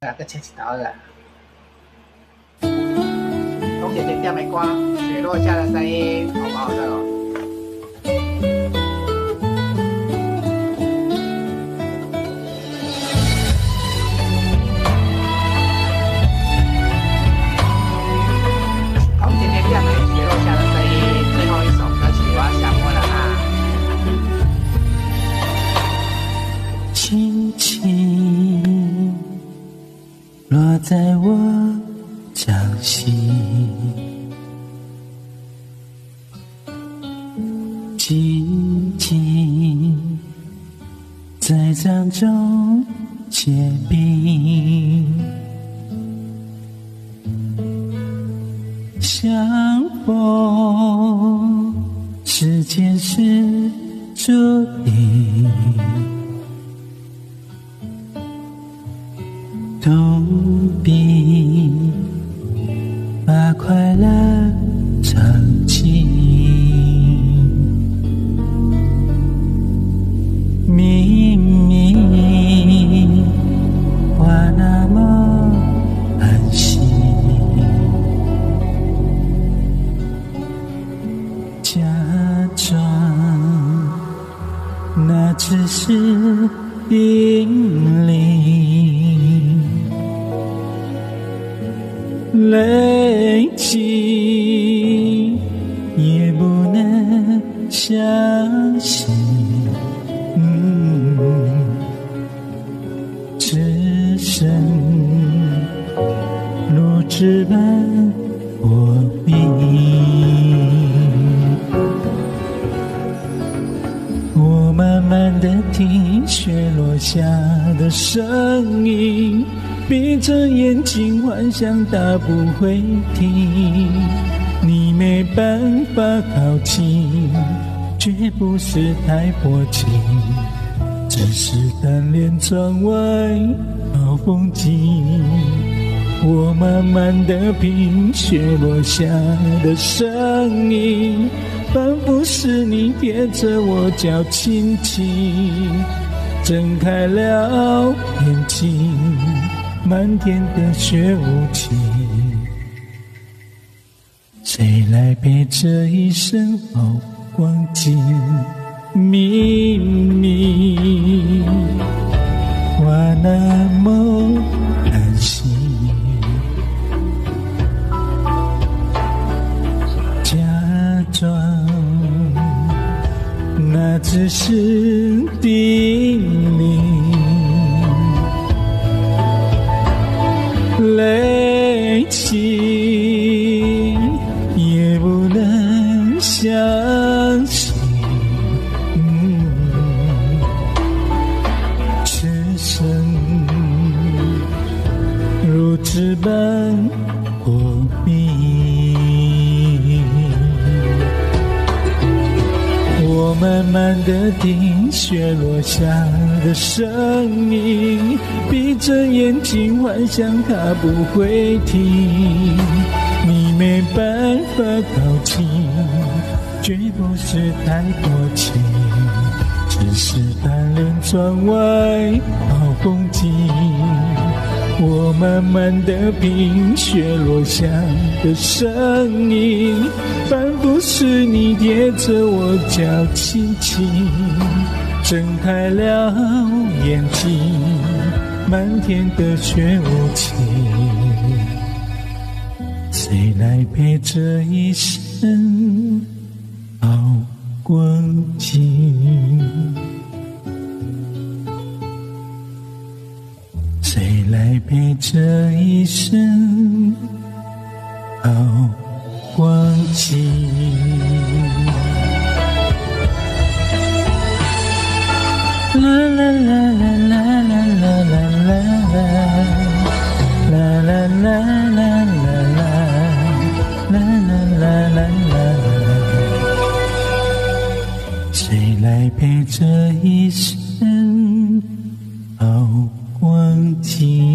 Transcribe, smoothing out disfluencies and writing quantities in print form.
搁切一头啦。讲一个点点的歌，雪落下的声音，好不好听哦？讲一个点的雪落下的声音，最后一首歌曲我要下播了啊！轻轻落在我掌心，静静在掌中结冰，相逢是前世注定，痛并把快乐藏进，明明话那么安心，假装那只是叮咛，累积也不能相信，只剩如纸般破冰。我慢慢地听雪落下的声音，闭着眼睛幻想它不会停，你没办法靠近，绝不是太薄情，只是单恋窗外好风景。我慢慢地品雪落下的声音，仿佛是你贴着我脚轻轻睁开了眼睛，漫天的雪无情，谁来陪这一生好光景？明明话那么安心，假装那只是叮咛，累积也不能相信，只剩如纸般破冰。我慢慢地听雪落下的声音，闭着眼睛幻想它不会停，你没办法靠近，绝不是太薄情，只是单恋窗外好风景。我慢慢地品雪落下的声音，仿佛是你贴着我脚轻轻睁开了眼睛，漫天的雪无情，谁来陪这一生好光景？谁来陪这一生好光景？啦啦啦啦啦啦啦啦啦啦啦啦啦啦啦，谁来陪这一生好光景？